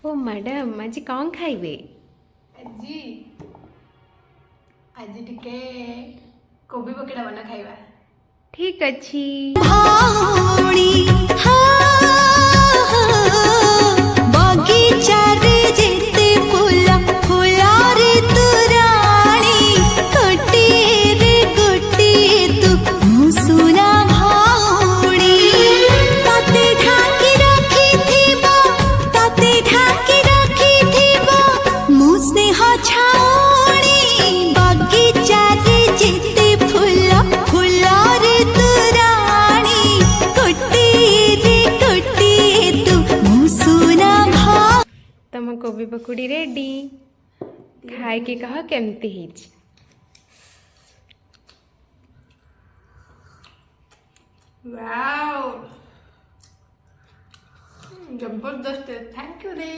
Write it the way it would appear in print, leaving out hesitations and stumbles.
ओ madam आज कौन खाइबे? ଆଜି ଆଜି ଟିକେ କୋବି ପକୋଡ଼ା ବନା ଖାଇବା। ठीक अच्छी। तम कोबी पकुड़ी रेडी खाए के कह केमती ହେଇଛି। वाओ जबरदस्त, थैंक यू रे।